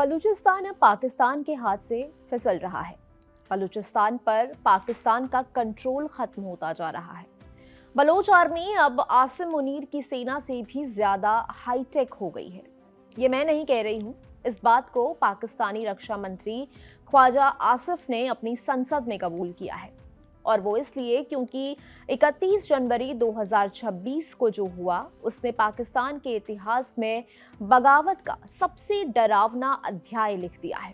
बलूचिस्तान अब पाकिस्तान के हाथ से फिसल रहा है। बलूचिस्तान पर पाकिस्तान का कंट्रोल खत्म होता जा रहा है। बलोच आर्मी अब आसिम मुनीर की सेना से भी ज्यादा हाईटेक हो गई है। ये मैं नहीं कह रही हूँ, इस बात को पाकिस्तानी रक्षा मंत्री ख्वाजा आसिफ ने अपनी संसद में कबूल किया है, और वो इसलिए क्योंकि 31 जनवरी 2026 को जो हुआ उसने पाकिस्तान के इतिहास में बगावत का सबसे डरावना अध्याय लिख दिया है।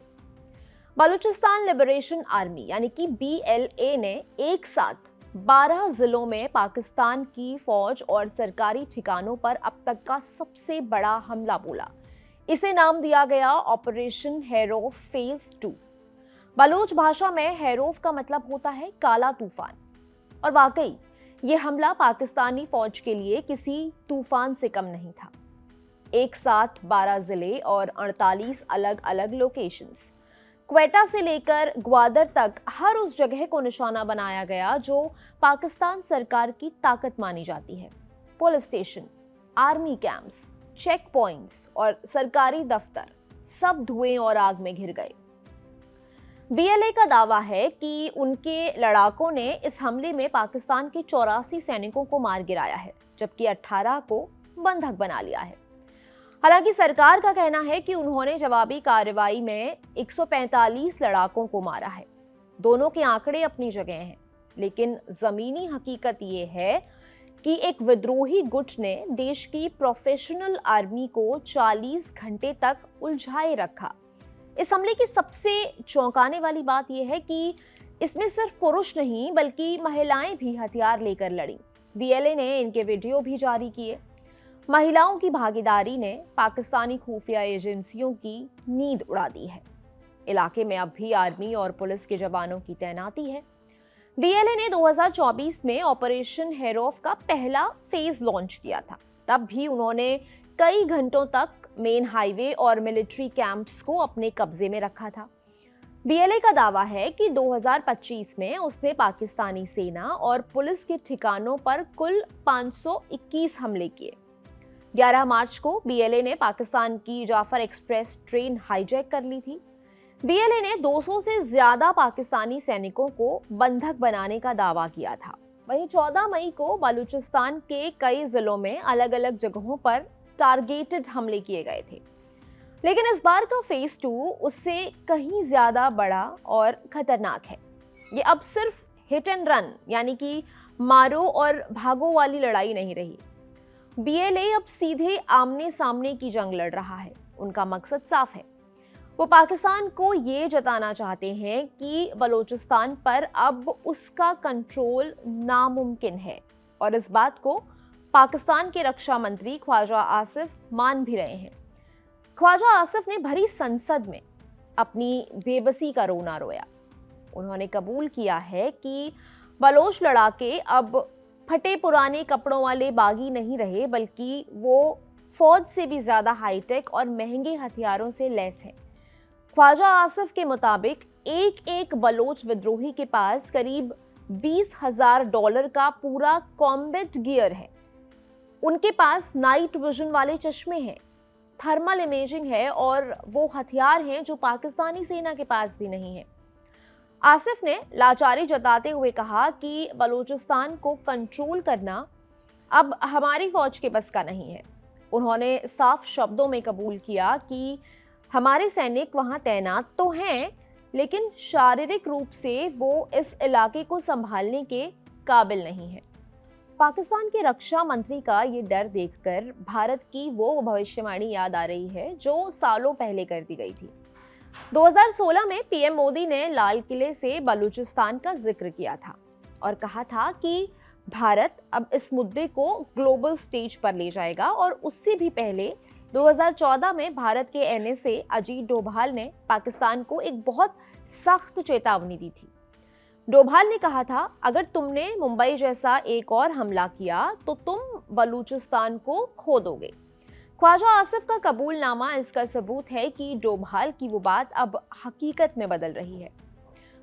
बलूचिस्तान लिबरेशन आर्मी यानी कि BLA ने एक साथ 12 जिलों में पाकिस्तान की फौज और सरकारी ठिकानों पर अब तक का सबसे बड़ा हमला बोला। इसे नाम दिया गया ऑपरेशन हेरोफ फेज 2। बलोच भाषा में हेरोफ का मतलब होता है काला तूफान, और वाकई ये हमला पाकिस्तानी फौज के लिए किसी तूफान से कम नहीं था। एक साथ 12 जिले और 48 अलग अलग लोकेशंस, क्वेटा से लेकर ग्वादर तक हर उस जगह को निशाना बनाया गया जो पाकिस्तान सरकार की ताकत मानी जाती है। Police station, army camps, check points और सरकारी दफ्तर सब धुएं और आग में घिर गए। BLA का दावा है कि उनके लड़ाकों ने इस हमले में पाकिस्तान के 84 सैनिकों को मार गिराया है, जबकि 18 को बंधक बना लिया है। हालांकि सरकार का कहना है कि उन्होंने जवाबी कार्रवाई में 145 लड़ाकों को मारा है। दोनों के आंकड़े अपनी जगह हैं, लेकिन जमीनी हकीकत ये है कि एक विद्रोही गुट ने देश की प्रोफेशनल आर्मी को 40 घंटे तक उलझाए रखा। इस हमले की सबसे चौंकाने वाली बात यह है कि इसमें सिर्फ पुरुष नहीं बल्कि महिलाएं भी हथियार लेकर लड़ी। BLA ने इनके वीडियो भी जारी किए। महिलाओं की भागीदारी ने पाकिस्तानी खुफिया एजेंसियों की नींद उड़ा दी है। इलाके में अब भी आर्मी और पुलिस के जवानों की तैनाती है। BLA ने 2024 में ऑपरेशन हेरोफ का पहला फेज लॉन्च किया था। तब भी उन्होंने कई घंटों तक मेन हाईवे और मिलिट्री कैंप्स को अपने कब्जे में रखा था। BLA का दावा है कि 2025 में उसने पाकिस्तानी सेना और पुलिस के ठिकानों पर कुल 521 हमले किए। 11 मार्च को BLA ने पाकिस्तान की जाफर एक्सप्रेस ट्रेन हाईजैक कर ली थी। BLA ने 200 से ज्यादा पाकिस्तानी सैनिकों को बंधक बनाने का दावा किया था। वहीं 14 मई को बलूचिस्तान के कई जिलों में अलग अलग जगहों पर टारगेटेड हमले किए गए थे, लेकिन इस बार का फेज 2 उससे कहीं ज्यादा बड़ा और खतरनाक है। ये अब सिर्फ हिट एंड रन यानी कि मारो और भागो वाली लड़ाई नहीं रही। BLA अब सीधे आमने सामने की जंग लड़ रहा है। उनका मकसद साफ है, वो पाकिस्तान को ये जताना चाहते हैं कि बलूचिस्तान पर अब उसका कंट्रोल नामुमकिन है, और इस बात को पाकिस्तान के रक्षा मंत्री ख्वाजा आसिफ मान भी रहे हैं। ख्वाजा आसिफ ने भरी संसद में अपनी बेबसी का रोना रोया। उन्होंने कबूल किया है कि बलोच लड़ाके अब फटे पुराने कपड़ों वाले बागी नहीं रहे, बल्कि वो फौज से भी ज्यादा हाईटेक और महंगे हथियारों से लैस हैं। ख्वाजा आसिफ के मुताबिक एक एक बलोच विद्रोही के पास करीब $20,000 का पूरा कॉम्बैट गियर है। उनके पास नाइट विजन वाले चश्मे हैं, थर्मल इमेजिंग है, और वो हथियार हैं जो पाकिस्तानी सेना के पास भी नहीं है। आसिफ ने लाचारी जताते हुए कहा कि बलूचिस्तान को कंट्रोल करना अब हमारी फौज के बस का नहीं है। उन्होंने साफ शब्दों में कबूल किया कि हमारे सैनिक वहां तैनात तो हैं, लेकिन शारीरिक रूप से वो इस इलाके को संभालने के काबिल नहीं है। पाकिस्तान के रक्षा मंत्री का ये डर देखकर भारत की वो भविष्यवाणी याद आ रही है जो सालों पहले कर दी गई थी। 2016 में PM मोदी ने लाल किले से बलूचिस्तान का जिक्र किया था और कहा था कि भारत अब इस मुद्दे को ग्लोबल स्टेज पर ले जाएगा, और उससे भी पहले 2014 में भारत के NSA अजीत डोभाल ने पाकिस्तान को एक बहुत सख्त चेतावनी दी थी। डोभाल ने कहा था, अगर तुमने मुंबई जैसा एक और हमला किया तो तुम बलूचिस्तान को खो दोगे। ख्वाजा आसिफ का कबूलनामा इसका सबूत है कि डोभाल की वो बात अब हकीकत में बदल रही है।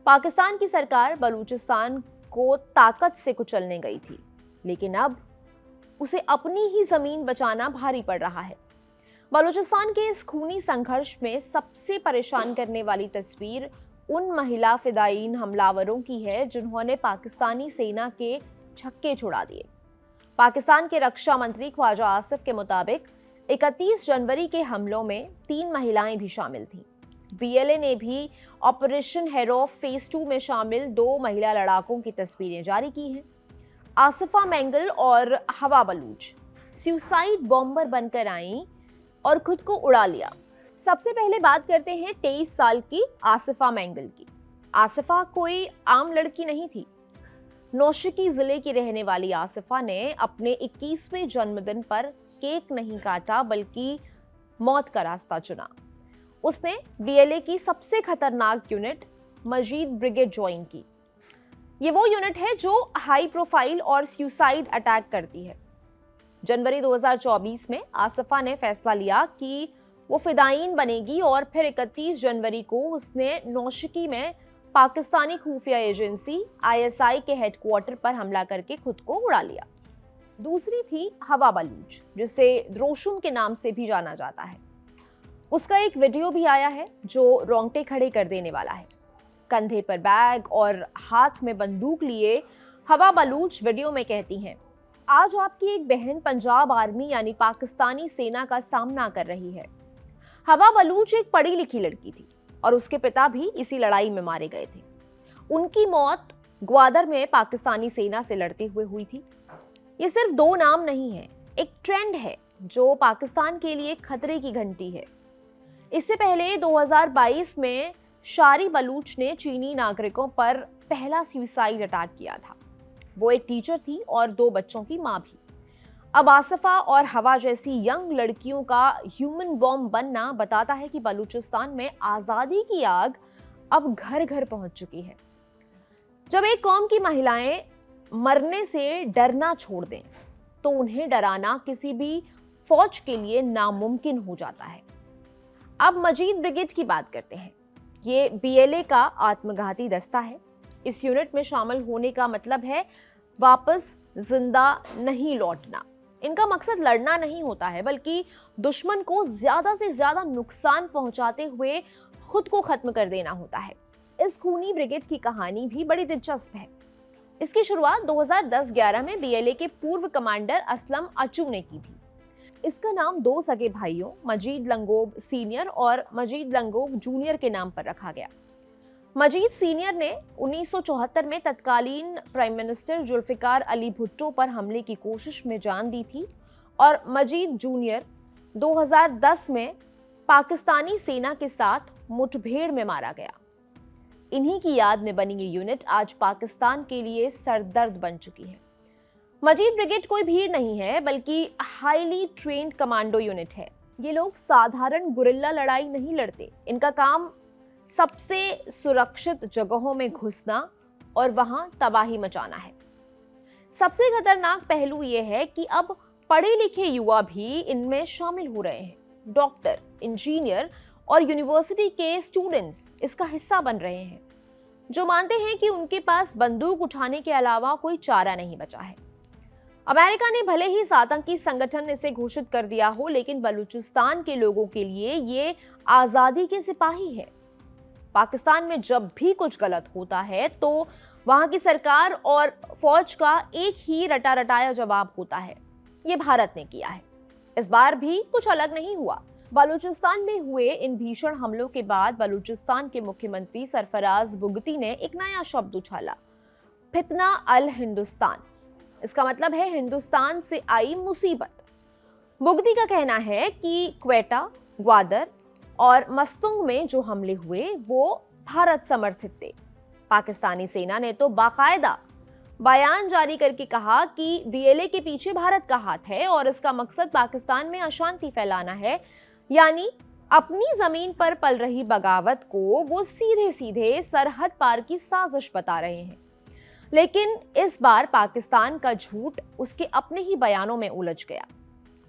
पाकिस्तान की सरकार बलूचिस्तान को ताकत से कुचलने गई थी, लेकिन अब उसे अपनी ही जमीन बचाना भारी पड़ रहा है। बलूचिस्तान के इस खूनी संघर्ष में सबसे परेशान करने वाली तस्वीर उन महिला फिदायीन हमलावरों की है जिन्होंने पाकिस्तानी सेना के छक्के छुड़ा दिए। पाकिस्तान के रक्षा मंत्री ख्वाजा आसिफ के मुताबिक 31 जनवरी के हमलों में 3 महिलाएं भी शामिल थीं। बीएलए ने भी ऑपरेशन हेरोफ फेज 2 में शामिल 2 महिला लड़ाकों की तस्वीरें जारी की हैं। आसिफा मेंगल और हवा बलूच सुसाइड बॉम्बर बनकर आईं और खुद को उड़ा लिया। सबसे पहले बात करते हैं 23 साल की आसिफा मेंगल की। आसिफा कोई आम लड़की नहीं थी। नौशकी जिले की रहने वाली आसिफा ने अपने 21वें जन्मदिन पर केक नहीं काटा बल्कि मौत का रास्ता चुना। उसने बीएलए की सबसे खतरनाक यूनिट मजीद ब्रिगेड ज्वाइन की। ये वो यूनिट है जो हाई प्रोफाइल और सुसाइड अटैक करती है। जनवरी 2024 में आसिफा ने फैसला लिया कि वो फिदायीन बनेगी और फिर 31 जनवरी को उसने नौशकी में पाकिस्तानी खुफिया एजेंसी आईएसआई के हेडक्वार्टर पर हमला करके खुद को उड़ा लिया। दूसरी थी हवा बलूच, जिसे द्रोशुम के नाम से भी जाना जाता है। उसका एक वीडियो भी आया है जो रोंगटे खड़े कर देने वाला है। कंधे पर बैग और हाथ में बंदूक लिए हवा बलूच वीडियो में कहती हैं, आज आपकी एक बहन पंजाब आर्मी यानी पाकिस्तानी सेना का सामना कर रही है। हवा बलूच एक पढ़ी लिखी लड़की थी और उसके पिता भी इसी लड़ाई में मारे गए थे। उनकी मौत ग्वादर में पाकिस्तानी सेना से लड़ते हुए हुई थी। ये सिर्फ 2 नाम नहीं है, एक ट्रेंड है जो पाकिस्तान के लिए खतरे की घंटी है। इससे पहले 2022 में शारी बलूच ने चीनी नागरिकों पर पहला सुसाइड अटैक किया था। वो एक टीचर थी और 2 बच्चों की मां भी। अब आसिफा और हवा जैसी यंग लड़कियों का ह्यूमन बॉम्ब बनना बताता है कि बलूचिस्तान में आज़ादी की आग अब घर घर पहुंच चुकी है। जब एक कौम की महिलाएं मरने से डरना छोड़ दें तो उन्हें डराना किसी भी फौज के लिए नामुमकिन हो जाता है। अब मजीद ब्रिगेड की बात करते हैं। ये बीएलए का आत्मघाती दस्ता है। इस यूनिट में शामिल होने का मतलब है वापस जिंदा नहीं लौटना। इनका मकसद लड़ना नहीं होता है बल्कि दुश्मन को ज्यादा से ज्यादा नुकसान पहुंचाते हुए खुद को खत्म कर देना होता है। इस खूनी ब्रिगेड की कहानी भी बड़ी दिलचस्प है। इसकी शुरुआत 2010-11 में बीएलए के पूर्व कमांडर असलम अचू ने की थी। इसका नाम 2 सगे भाइयों मजीद लंगोव सीनियर और मजीद लंगोव जूनियर के नाम पर रखा गया। मजीद सीनियर ने 1974 में तत्कालीन प्राइम मिनिस्टर जुल्फिकार अली भुट्टो पर हमले की कोशिश में जान दी थी और मजीद जूनियर 2010 में पाकिस्तानी सेना के साथ मुठभेड़ में मारा गया। इन्हीं की याद में बनी ये यूनिट आज पाकिस्तान के लिए सरदर्द बन चुकी है। मजीद ब्रिगेड कोई भीड़ नहीं है बल्कि हाईली ट्रेन्ड कमांडो यूनिट है। ये लोग साधारण गुरिल्ला लड़ाई नहीं लड़ते। इनका काम सबसे सुरक्षित जगहों में घुसना और वहां तबाही मचाना है। सबसे खतरनाक पहलू यह है कि अब पढ़े लिखे युवा भी इनमें शामिल हो रहे हैं। डॉक्टर, इंजीनियर और यूनिवर्सिटी के स्टूडेंट्स इसका हिस्सा बन रहे हैं, जो मानते हैं कि उनके पास बंदूक उठाने के अलावा कोई चारा नहीं बचा है। अमेरिका ने भले ही आतंकी संगठन इसे घोषित कर दिया हो, लेकिन बलूचिस्तान के लोगों के लिए ये आजादी के सिपाही है। पाकिस्तान में जब भी कुछ गलत होता है तो वहां की सरकार और फौज का एक ही रटा रटाया जवाब होता है। ये भारत ने किया है। इस बार भी कुछ अलग नहीं हुआ। बलूचिस्तान में हुए इन भीषण हमलों के बाद बलूचिस्तान के मुख्यमंत्री सरफराज बुगटी ने एक नया शब्द उछाला, फितना अल हिंदुस्तान। इसका मतलब है हिंदुस्तान से आई मुसीबत। बुगटी का कहना है कि क्वेटा, ग्वादर और मस्तुंग में जो हमले हुए वो भारत समर्थित थे। पाकिस्तानी सेना ने तो बाकायदा बयान जारी करके कहा कि बीएलए के पीछे भारत का हाथ है और इसका मकसद पाकिस्तान में अशांति फैलाना है। यानी अपनी जमीन पर पल रही बगावत को वो सीधे सीधे सरहद पार की साजिश बता रहे हैं। लेकिन इस बार पाकिस्तान का झूठ उसके अपने ही बयानों में उलझ गया।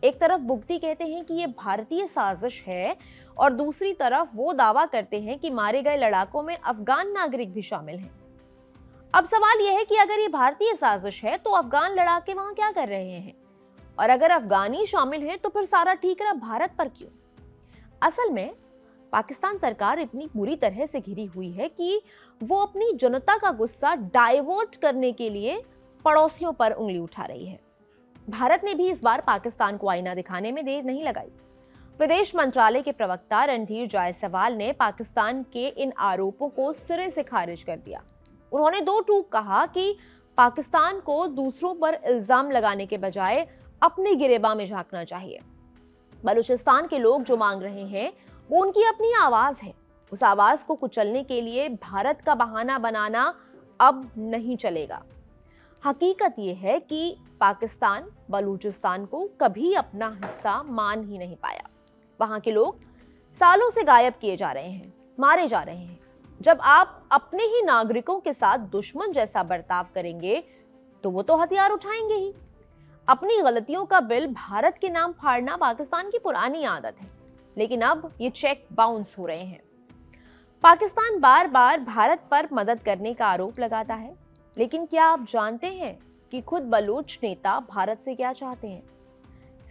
एक तरफ बुगटी कहते हैं कि ये भारतीय साजिश है और दूसरी तरफ वो दावा करते हैं कि मारे गए लड़ाकों में अफगान नागरिक भी शामिल हैं। अब सवाल यह है कि अगर ये भारतीय साजिश है तो अफगान लड़ाके वहां क्या कर रहे हैं? और अगर अफगानी शामिल हैं तो फिर सारा ठीक रहा, भारत पर क्यों? असल में पाकिस्तान सरकार इतनी बुरी तरह से घिरी हुई है कि वो अपनी जनता का गुस्सा डाइवर्ट करने के लिए पड़ोसियों पर उंगली उठा रही है। भारत ने भी इस बार पाकिस्तान को आईना दिखाने में देर नहीं लगाई। विदेश मंत्रालय के प्रवक्ता रणधीर जायसवाल ने पाकिस्तान के इन आरोपों को सिरे से खारिज कर दिया। उन्होंने दो टूक कहा कि पाकिस्तान को दूसरों पर इल्जाम लगाने के बजाय अपने गिरेबान में झांकना चाहिए। बलूचिस्तान के लोग जो मांग रहे हैं वो उनकी अपनी आवाज है। उस आवाज को कुचलने के लिए भारत का बहाना बनाना अब नहीं चलेगा। हकीकत यह है कि पाकिस्तान बलूचिस्तान को कभी अपना हिस्सा मान ही नहीं पाया। वहां के लोग सालों से गायब किए जा रहे हैं, मारे जा रहे हैं। जब आप अपने ही नागरिकों के साथ दुश्मन जैसा बर्ताव करेंगे तो वो तो हथियार उठाएंगे ही। अपनी गलतियों का बिल भारत के नाम फाड़ना पाकिस्तान की पुरानी आदत है, लेकिन अब ये चेक बाउंस हो रहे हैं। पाकिस्तान बार बार भारत पर मदद करने का आरोप लगाता है, लेकिन क्या आप जानते हैं कि खुद बलूच नेता भारत से क्या चाहते हैं?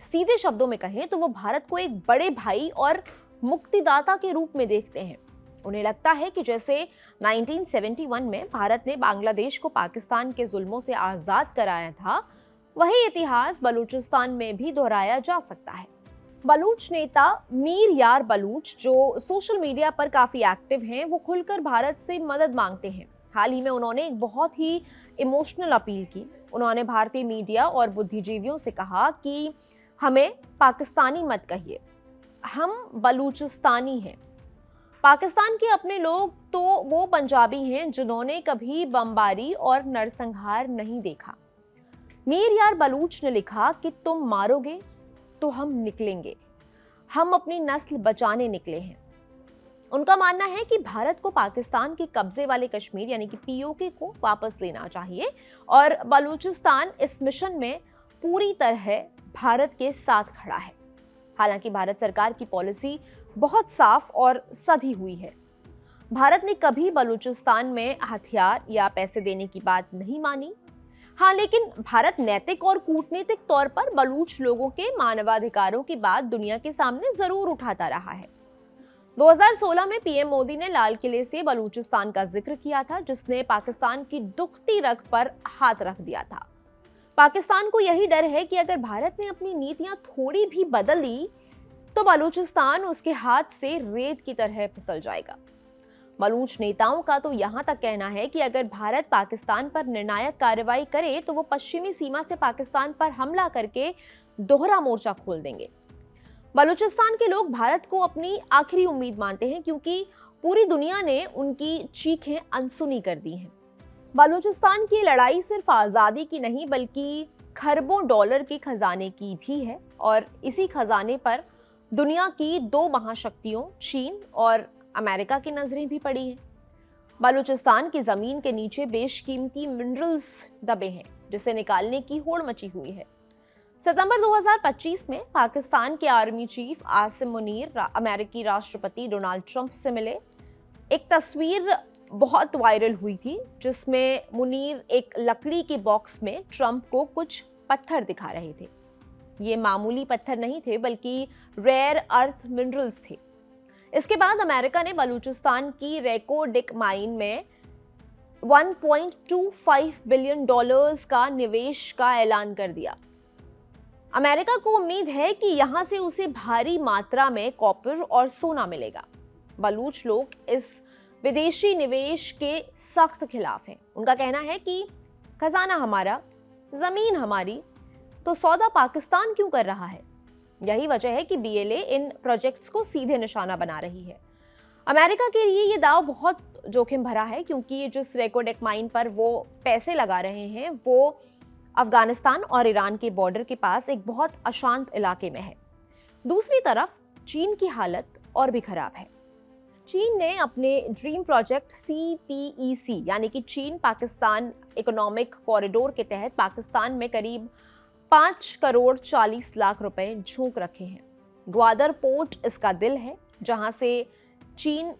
सीधे शब्दों में कहें तो वो भारत को एक बड़े भाई और मुक्तिदाता के रूप में देखते हैं। उन्हें लगता है कि जैसे 1971 में भारत ने बांग्लादेश को पाकिस्तान के जुल्मों से आजाद कराया था, वही इतिहास बलूचिस्तान में भी दोहराया जा सकता है। बलूच नेता मीर यार बलूच, जो सोशल मीडिया पर काफी एक्टिव हैं, वो खुलकर भारत से मदद मांगते हैं। हाल ही में उन्होंने एक बहुत ही इमोशनल अपील की। उन्होंने भारतीय मीडिया और बुद्धिजीवियों से कहा कि हमें पाकिस्तानी मत कहिए, हम बलूचिस्तानी हैं। पाकिस्तान के अपने लोग तो वो पंजाबी हैं जिन्होंने कभी बमबारी और नरसंहार नहीं देखा। मीर यार बलूच ने लिखा कि तुम मारोगे तो हम निकलेंगे, हम अपनी नस्ल बचाने निकले हैं। उनका मानना है कि भारत को पाकिस्तान के कब्जे वाले कश्मीर यानी कि पीओके को वापस लेना चाहिए और बलूचिस्तान इस मिशन में पूरी तरह भारत के साथ खड़ा है। हालांकि भारत सरकार की पॉलिसी बहुत साफ और सधी हुई है। भारत ने कभी बलूचिस्तान में हथियार या पैसे देने की बात नहीं मानी। हाँ, लेकिन भारत नैतिक और कूटनीतिक तौर पर बलूच लोगों के मानवाधिकारों की बात दुनिया के सामने जरूर उठाता रहा है। 2016 में पीएम मोदी ने लाल किले से बलूचिस्तान का जिक्र किया था, जिसने पाकिस्तान की दुखती रग पर हाथ रख दिया था। पाकिस्तान को यही डर है कि अगर भारत ने अपनी नीतियां थोड़ी भी बदल दी तो बलूचिस्तान उसके हाथ से रेत की तरह फिसल जाएगा। बलूच नेताओं का तो यहां तक कहना है कि अगर भारत पाकिस्तान पर निर्णायक कार्रवाई करे तो वो पश्चिमी सीमा से पाकिस्तान पर हमला करके दोहरा मोर्चा खोल देंगे। बलूचिस्तान के लोग भारत को अपनी आखिरी उम्मीद मानते हैं, क्योंकि पूरी दुनिया ने उनकी चीखें अनसुनी कर दी हैं। बलूचिस्तान की लड़ाई सिर्फ आज़ादी की नहीं बल्कि खरबों डॉलर के खजाने की भी है, और इसी खजाने पर दुनिया की दो महाशक्तियों चीन और अमेरिका की नजरें भी पड़ी हैं। बलूचिस्तान की जमीन के नीचे बेशकीमती मिनरल्स दबे हैं, जिसे निकालने की होड़ मची हुई है। सितंबर 2025 में पाकिस्तान के आर्मी चीफ आसिम मुनीर अमेरिकी राष्ट्रपति डोनाल्ड ट्रंप से मिले। एक तस्वीर बहुत वायरल हुई थी जिसमें मुनीर एक लकड़ी के बॉक्स में ट्रंप को कुछ पत्थर दिखा रहे थे। ये मामूली पत्थर नहीं थे बल्कि रेयर अर्थ मिनरल्स थे। इसके बाद अमेरिका ने बलूचिस्तान की रेको डिक माइन में $1.25 बिलियन का निवेश का ऐलान कर दिया। अमेरिका को उम्मीद है कि यहां से उसे भारी मात्रा में कॉपर और सोना मिलेगा। बलूच लोग इस विदेशी निवेश के सख्त खिलाफ हैं। उनका कहना है कि खजाना हमारा, जमीन हमारी, तो सौदा पाकिस्तान क्यों कर रहा है? यही वजह है कि बीएलए इन प्रोजेक्ट्स को सीधे निशाना बना रही है। अमेरिका के लिए ये दाव बहुत जोखिम भरा है, क्योंकि जिस रेको डिक माइन पर वो पैसे लगा रहे हैं वो अफगानिस्तान और ईरान के बॉर्डर के पास एक बहुत अशांत इलाके में है। दूसरी तरफ चीन की हालत और भी खराब है। चीन ने अपने ड्रीम प्रोजेक्ट CPEC यानी कि चीन पाकिस्तान इकोनॉमिक कॉरिडोर के तहत पाकिस्तान में करीब 5 करोड़ 40 लाख रुपए झोंक रखे हैं। ग्वादर पोर्ट इसका दिल है, जहां से चीन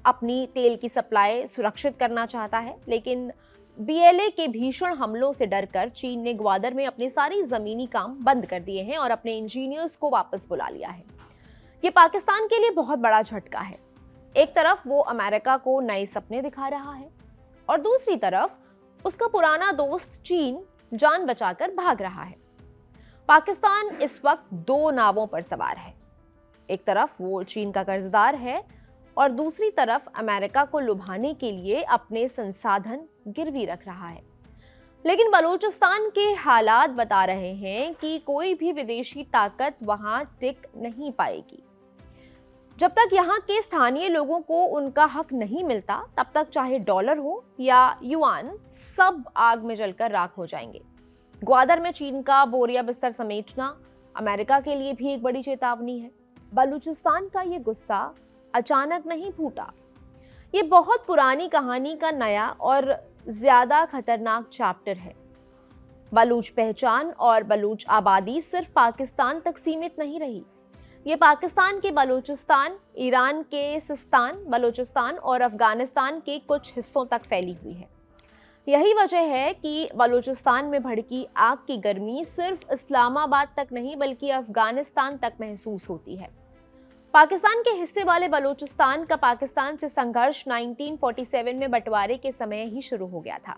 अपनी तेल की सप्लाई सुरक्षित करना चाहता है, लेकिन बीएलए के भीषण हमलों से डरकर चीन ने ग्वादर में अपने सारे जमीनी काम बंद कर दिए हैं और अपने इंजीनियर्स को वापस बुला लिया है। ये पाकिस्तान के लिए बहुत बड़ा झटका है। एक तरफ वो अमेरिका को नए सपने दिखा रहा है और दूसरी तरफ उसका पुराना दोस्त चीन जान बचाकर भाग रहा है। पाकिस्तान इस वक्त दो नावों पर सवार है। एक तरफ वो चीन का कर्जदार है और दूसरी तरफ अमेरिका को लुभाने के लिए अपने संसाधन गिरवी रख रहा है। लेकिन बलूचिस्तान के हालात बता रहे हैं कि कोई भी विदेशी ताकत वहां टिक नहीं पाएगी। जब तक यहाँ के स्थानीय लोगों को उनका हक नहीं मिलता, तब तक चाहे डॉलर हो या युआन, सब आग में जलकर राख हो जाएंगे। ग्वादर में चीन का बोरिया बिस्तर समेटना अमेरिका के लिए भी एक बड़ी चेतावनी है। बलूचिस्तान का ये गुस्सा अचानक नहीं फूटा। ये बहुत पुरानी कहानी का नया और ज्यादा खतरनाक चैप्टर है। बलूच पहचान और बलूच आबादी सिर्फ पाकिस्तान तक सीमित नहीं रही। ये पाकिस्तान के बलूचिस्तान, ईरान के सिस्तान, बलूचिस्तान और अफगानिस्तान के कुछ हिस्सों तक फैली हुई है। यही वजह है कि बलूचिस्तान में भड़की आग की गर्मी सिर्फ इस्लामाबाद तक नहीं बल्कि अफगानिस्तान तक महसूस होती है। पाकिस्तान के हिस्से वाले बलूचिस्तान का पाकिस्तान से संघर्ष 1947 में बंटवारे के समय ही शुरू हो गया था।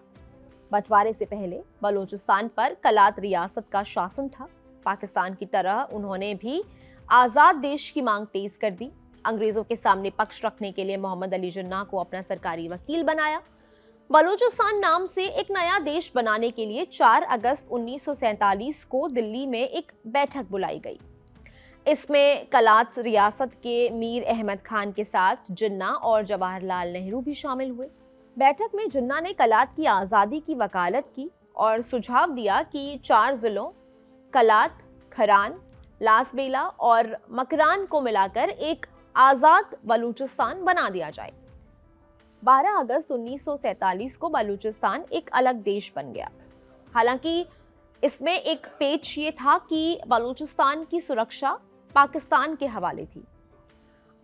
बंटवारे से पहले बलूचिस्तान पर कलात रियासत का शासन था। पाकिस्तान की तरह उन्होंने भी आजाद देश की मांग तेज कर दी। अंग्रेजों के सामने पक्ष रखने के लिए मोहम्मद अली जिन्ना को अपना सरकारी वकील बनाया। बलूचिस्तान नाम से एक नया देश बनाने के लिए 4 अगस्त 1947 को दिल्ली में एक बैठक बुलाई गई। इसमें कलात रियासत के मीर अहमद खान के साथ जिन्ना और जवाहरलाल नेहरू भी शामिल हुए। बैठक में जिन्ना ने कलात की आज़ादी की वकालत की और सुझाव दिया कि 4 जिलों कलात, खरान, लासबेला और मकरान को मिलाकर एक आज़ाद बलूचिस्तान बना दिया जाए। 12 अगस्त 1947 को बलूचिस्तान एक अलग देश बन गया। हालांकि इसमें एक पेच ये था कि बलूचिस्तान की सुरक्षा पाकिस्तान के हवाले थी।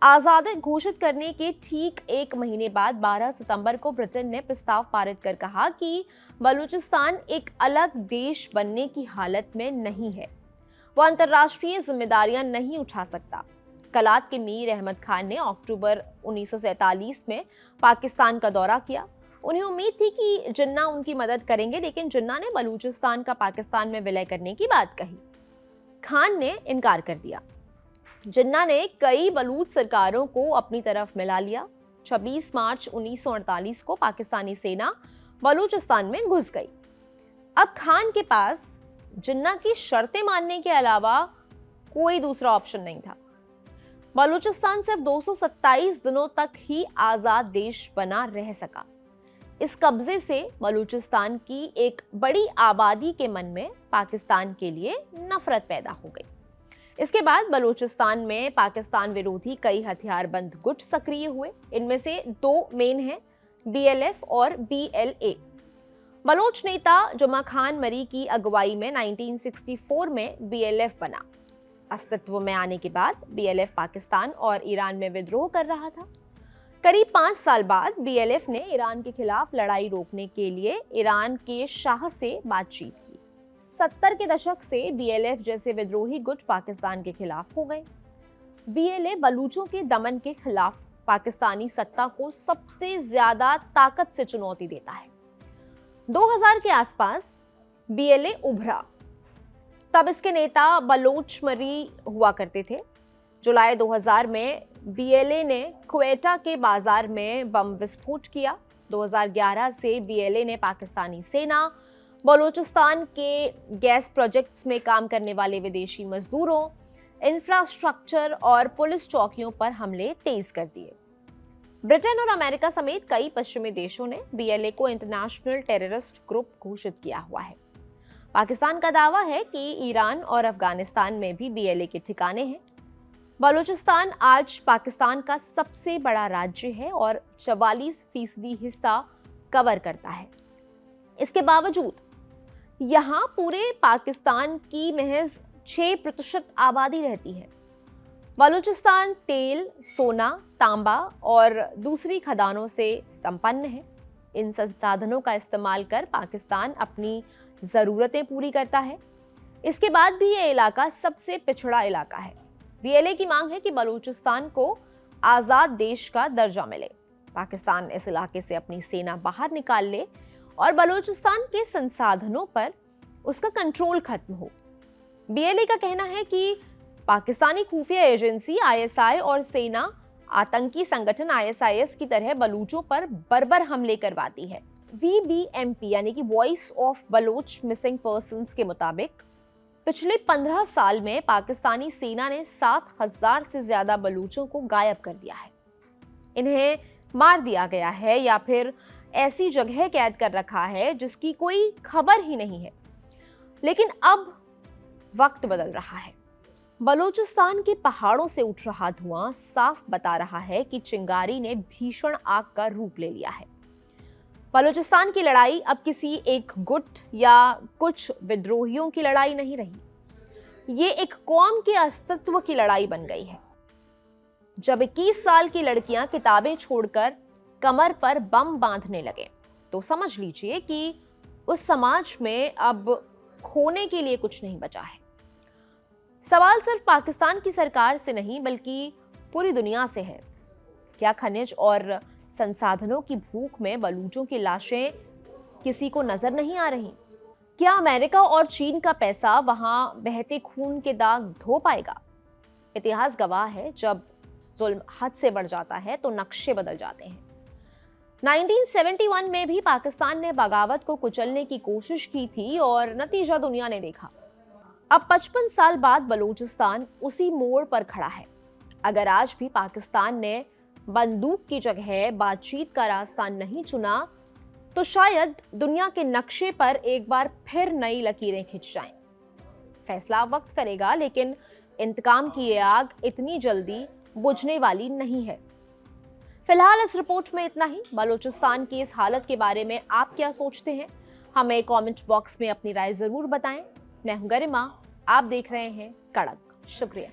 आज़ादी घोषित करने के ठीक 1 महीने बाद 12 सितंबर को ब्रिटेन ने प्रस्ताव पारित कर कहा कि बलूचिस्तान एक अलग देश बनने की हालत में नहीं है, वो अंतर्राष्ट्रीय जिम्मेदारियां नहीं उठा सकता। कलात के मीर अहमद खान ने अक्टूबर 1947 में पाकिस्तान का दौरा किया। उन्हें उम्मीद थी कि जिन्ना उनकी मदद करेंगे, लेकिन जिन्ना ने बलूचिस्तान का पाकिस्तान में विलय करने की बात कही। खान ने इनकार कर दिया। जिन्ना ने कई बलूच सरकारों को अपनी तरफ मिला लिया। 26 मार्च 1948 को पाकिस्तानी सेना बलूचिस्तान में घुस गई। अब खान के पास जिन्ना की शर्तें मानने के अलावा कोई दूसरा ऑप्शन नहीं था। बलूचिस्तान सिर्फ 227 दिनों तक ही आजाद देश बना रह सका। इस कब्जे से बलूचिस्तान की एक बड़ी आबादी के मन में पाकिस्तान के लिए नफरत पैदा हो गई। इसके बाद बलूचिस्तान में पाकिस्तान विरोधी कई हथियारबंद गुट सक्रिय हुए। इनमें से 2 मेन हैं, बीएलएफ और बीएलए। बलोच नेता जुमा खान मरी की अगुवाई में 1964 में बीएलएफ बना। अस्तित्व में आने के बाद बीएलएफ पाकिस्तान और ईरान में विद्रोह कर रहा था। करीब 5 साल बाद बीएलएफ ने ईरान के खिलाफ लड़ाई रोकने के लिए ईरान के शाह से बातचीत की। 70 के दशक से बीएलएफ जैसे विद्रोही गुट पाकिस्तान के खिलाफ हो गए। बीएलए बलूचों के दमन के खिलाफ पाकिस्तानी सत्ता को सबसे ज्यादा ताकत से चुनौती देता है। 2000 के आसपास बीएलए उभरा। तब इसके नेता बलोच मरी हुआ करते थे। जुलाई 2000 में बीएलए ने क्वेटा के बाजार में बम विस्फोट किया। 2011 से बीएलए ने पाकिस्तानी सेना, बलूचिस्तान के गैस प्रोजेक्ट्स में काम करने वाले विदेशी मजदूरों, इंफ्रास्ट्रक्चर और पुलिस चौकियों पर हमले तेज कर दिए। ब्रिटेन और अमेरिका समेत कई पश्चिमी देशों ने बीएलए को इंटरनेशनल टेररिस्ट ग्रुप घोषित किया हुआ है। पाकिस्तान का दावा है कि ईरान और अफगानिस्तान में भी बीएलए के ठिकाने हैं। बलूचिस्तान आज पाकिस्तान का सबसे बड़ा राज्य है और 44% हिस्सा कवर करता है। इसके बावजूद यहाँ पूरे पाकिस्तान की महज 6% आबादी रहती है। बलूचिस्तान तेल, सोना, तांबा और दूसरी खदानों से संपन्न है। इन संसाधनों का इस्तेमाल कर पाकिस्तान अपनी ज़रूरतें पूरी करता है। इसके बाद भी ये इलाका सबसे पिछड़ा इलाका है। बीएलए की मांग है कि बलूचिस्तान को आज़ाद देश का दर्जा मिले। पाकिस्तान इस इलाके से अपनी सेना बाहर निकाल ले और बलूचिस्तान के संसाधनों पर उसका कंट्रोल खत्म हो। बीएलए का कहना है कि पाकिस्तानी खुफिया एजेंसी आईएसआई और सेना आतंकी संगठन आईएसआईएस की तरह बलूचों पर बर्बर हमले करवाती है। वीबीएमपी यानी कि voice of Baloch missing persons के मुताबिक पिछले 15 साल में पाकिस्तानी सेना ने 7,000 से ज्यादा बलूचों को गायब कर दिया है। इन्हें मार दिया गया है या फिर ऐसी जगह कैद कर रखा है जिसकी कोई खबर ही नहीं है। लेकिन अब वक्त बदल रहा है। बलूचिस्तान के पहाड़ों से उठ रहा धुआं साफ बता रहा है कि चिंगारी ने भीषण आग का रूप ले लिया है। बलूचिस्तान की लड़ाई अब किसी एक गुट या कुछ विद्रोहियों की लड़ाई नहीं रही। ये एक कौम के अस्तित्व की लड़ाई बन गई है। जब 21 साल की लड़कियां किताबें छोड़कर कमर पर बम बांधने लगे तो समझ लीजिए कि उस समाज में अब खोने के लिए कुछ नहीं बचा है। सवाल सिर्फ पाकिस्तान की सरकार से नहीं बल्कि पूरी दुनिया से है। क्या खनिज और संसाधनों की भूख में बलूचों की लाशें किसी को नजर नहीं आ रही? क्या अमेरिका और चीन का पैसा वहां बहते खून के दाग धो पाएगा? इतिहास गवाह है, जब जुल्म हद से बढ़ जाता है तो नक्शे बदल जाते हैं। 1971 में भी पाकिस्तान ने बगावत को कुचलने की कोशिश की थी और नतीजा दुनिया ने देखा। अब 55 साल बाद बलूचिस्तान उसी मोड़ पर खड़ा है। अगर आज भी पाकिस्तान ने बंदूक की जगह बातचीत का रास्ता नहीं चुना तो शायद दुनिया के नक्शे पर एक बार फिर नई लकीरें खिंच जाएं। फैसला वक्त करेगा, लेकिन इंतकाम की ये आग इतनी जल्दी बुझने वाली नहीं है। फिलहाल इस रिपोर्ट में इतना ही। बलूचिस्तान की इस हालत के बारे में आप क्या सोचते हैं? हमें कमेंट बॉक्स में अपनी राय जरूर बताएं। मैं हूं गरिमा, आप देख रहे हैं कड़क। शुक्रिया।